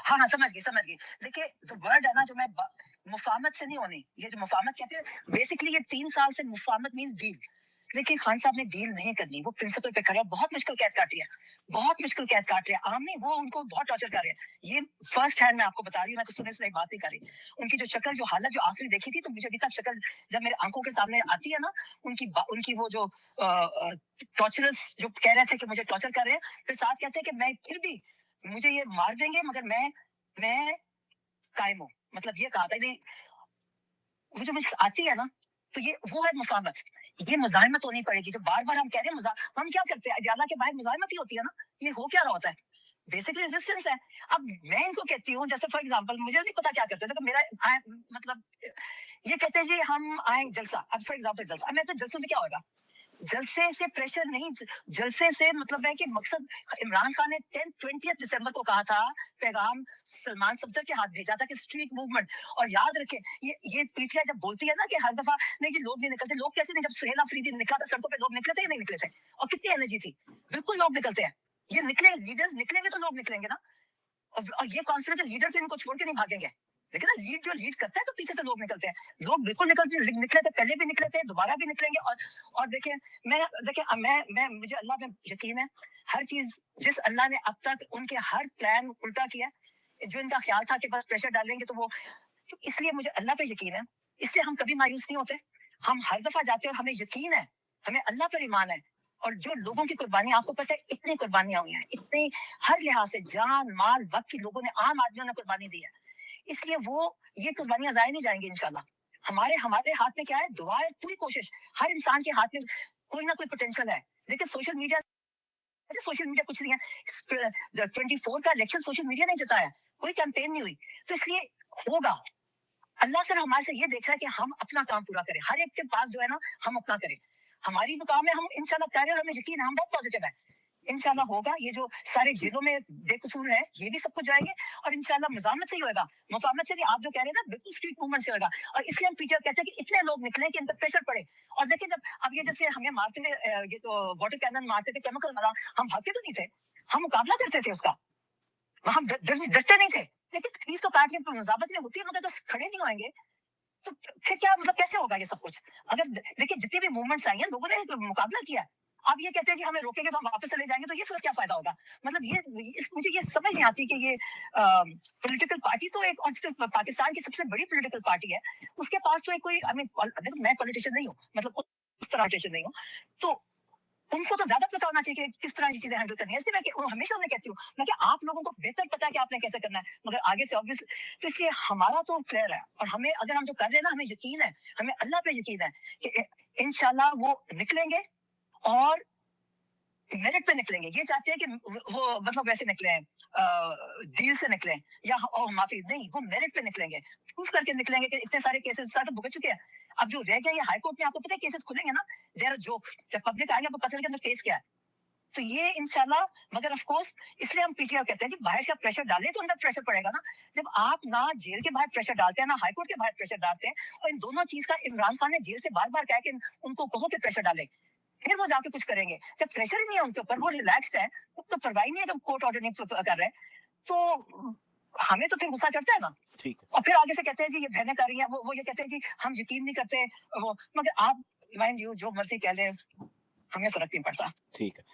हाँ हाँ, समझ गई। देखिए जो वर्ड है ना, जो मैं मुफाहमत से नहीं होनी, ये जो मुफाहमत कहते हैं बेसिकली, ये 3 साल से मुफाहमत मीन्स डील। लेकिन खान साहब ने डील नहीं करनी, वो प्रिंसिपल पे खड़े हैं, बहुत मुश्किल कैद काटी है, बहुत मुश्किल कैद काट रहे हैं। आम नहीं, वो उनको बहुत टॉर्चर कर रहे हैं। ये फर्स्ट हैंड मैं आपको बता रही हूँ, मैं तो सुने सुनाई बात नहीं कर रही। उनकी जो शक्ल, जो हालत, जो आखिरी देखी थी, तो मुझे अभी तक शक्ल जब मेरे आंखों के सामने आती है ना, उनकी वो जो टॉर्चरस जो कह रहे थे कि मुझे टॉर्चर कर रहे हैं, फिर साथ कहते हैं कि मैं फिर भी, मुझे ये मार देंगे मगर मैं कायम हूँ। मतलब ये कहा था नहीं, वो जो मुझे आती है ना, तो ये वो है मुफाहमत। ये मुजाहिमत होनी पड़ेगी। जो बार बार हम कह रहे हैं, हम क्या करते हैं, अजाला के बाहर मुजाहिमत ही होती है ना। ये हो क्या रहा होता है, बेसिकली रेजिस्टेंस है। अब मैं इनको कहती हूँ, जैसे फॉर एग्जांपल, मुझे नहीं पता क्या करते थे, तो मेरा मतलब ये कहते हैं जी हम आए जलसा। अब फॉर एग्जांपल जलसा, अब मैं तो जलसों में क्या होगा, जलसे से प्रेशर नहीं, जलसे से मतलब है कि मकसद, इमरान खान ने 20 दिसंबर को कहा था, पैगाम सलमान सफदर के हाथ भेजा था कि स्ट्रीट मूवमेंट। और याद रखें, ये पीटीआई जब बोलती है ना कि हर दफा नहीं जी लोग नहीं निकलते, लोग कैसे नहीं, जब सुहेल अफरीदी निकला था सड़कों पे, लोग निकले थे या नहीं निकले थे, और कितनी एनर्जी थी, बिल्कुल लोग निकलते हैं। ये निकले, लीडर्स निकलेंगे तो लोग निकलेंगे ना, और ये कॉन्फिडेंस लीडर फिर इनको छोड़ के नहीं भागेंगे। लेकिन ना, लीड जो लीड करता है तो पीछे से लोग निकलते हैं, लोग बिल्कुल निकले थे, पहले भी निकले थे, दोबारा भी निकलेंगे। और देखिए, मैं मुझे अल्लाह पे यकीन है, हर चीज जिस अल्लाह ने अब तक उनके हर प्लान उल्टा किया, जो इनका ख्याल था कि बस प्रेशर डालेंगे तो वो, तो इसलिए मुझे अल्लाह पे यकीन है, इसलिए हम कभी मायूस नहीं होते। हम हर दफा जाते हैं और हमें यकीन है, हमें अल्लाह पर ईमान है। और जो लोगों की कुर्बानी, आपको पता है इतनी कुर्बानियां हुई हैं, इतनी, हर लिहाज से, जान माल वक्त की लोगों ने, आम आदमियों ने कुर्बानी दी है। इसलिए ये कुर्बानियां जाया नहीं जाएंगी इंशाल्लाह। हमारे हाथ में क्या है, दुआ है, पूरी कोशिश। हर इंसान के हाथ में कोई ना कोई पोटेंशियल है। लेकिन सोशल मीडिया कुछ नहीं है। 24 का इलेक्शन सोशल मीडिया नहीं जिताया, कोई कैंपेन नहीं हुई। तो इसलिए होगा, अल्लाह सिर्फ हमारे से ये देख रहा है कि हम अपना काम पूरा करें, हर एक के पास जो है ना, हम अपना करें। हमारी जो काम है हम इंशाल्लाह कर रहे हैं, और हमें यकीन है, हम बहुत पॉजिटिव है, इंशाल्लाह होगा। ये जो सारे जेलों में बेकसूर है, ये भी सब कुछ जाएंगे, और इंशाल्लाह मुजामत से ही होगा, मुफाहमत से नहीं। आप जो कह रहे हैं ना, बिल्कुल स्ट्रीट मूवमेंट से होगा। और इसलिए हम पीछे कहते हैं कि इतने लोग निकले कि इन पर प्रेशर पड़े। और देखिए, जब अब ये जैसे हमें मारते थे, ये तो वाटर कैनन मारते थे, केमिकल मारा, हम भागते तो नहीं थे, हम मुकाबला करते थे उसका, हम डरते नहीं थे। लेकिन तकलीफ तो काटने पर मुजाबत में होती है, मगर तो खड़े नहीं होंगे, तो फिर क्या, मतलब कैसे होगा ये सब कुछ। अगर देखिए, जितनी भी मूवमेंट्स आई हैं, लोगों ने मुकाबला किया। आप ये कहते हैं जी हमें रोकेंगे तो हम वापस चले जाएंगे, तो ये फिर क्या फायदा होगा। मतलब मुझे ये समझ नहीं आती कि ये पॉलिटिकल पार्टी तो एक, और जो पाकिस्तान की सबसे बड़ी पॉलिटिकल पार्टी है, उसके पास तो एक कोई, आई मीन, मैं पॉलिटिशियन नहीं हूँ, मतलब उस तरह पॉलिटिशियन नहीं हूँ, तो उनको तो ज्यादा पता होना चाहिए कि किस तरह की चीजें हैंडल करनी है। इसलिए मैं हमेशा उन्हें कहती हूँ, मैं कि आप लोगों को बेहतर पता है कि आपने कैसे करना है, मगर आगे से ऑब्वियस। तो इसलिए हमारा तो क्लियर है, और हमें, अगर हम जो कर रहे हैं ना, हमें यकीन है, हमें अल्लाह पे यकीन है कि इंशाल्लाह वो निकलेंगे, और मेरिट पे निकलेंगे। ये चाहते हैं कि वो मतलब वैसे निकले, डील से निकले, या माफी नहीं, वो मेरिट पे निकलेंगे, प्रूफ करके निकलेंगे कि इतने सारे केसेस तो भुगत चुके हैं। अब जो रह गया, ये हाई कोर्ट में, आपको पता है केसेस खुलेंगे ना, देयर जोक, जब पब्लिक आएगी आपको पता चलेगा अंदर केस क्या है। तो ये इंशाल्लाह, मगर ऑफ कोर्स, इसलिए हम पीटीआई कहते हैं जी, बाहर का प्रेशर डालें तो अंदर प्रेशर पड़ेगा ना। जब आप ना जेल के बाहर प्रेशर डालते हैं, ना हाई कोर्ट के बाहर प्रेशर डालते हैं, और इन दोनों चीज का इमरान खान ने जेल से बार बार कहा कि उनको कहो कि प्रेशर डाले, फिर वो जाके कुछ करेंगे। जब प्रेशर ही नहीं है उनके ऊपर, वो रिलैक्स्ड है, तो परवाह नहीं है कि कोर्ट ऑर्डर नहीं कर रहे हैं, तो हमें तो फिर गुस्सा चढ़ता है ना। ठीक है। और फिर आगे से कहते हैं जी ये बहनें कर रही हैं, वो ये कहते हैं जी हम यकीन नहीं करते, वो, मगर आप माइंड यू जो मर्जी कह ले, हमें फर्क नहीं पड़ता। ठीक है।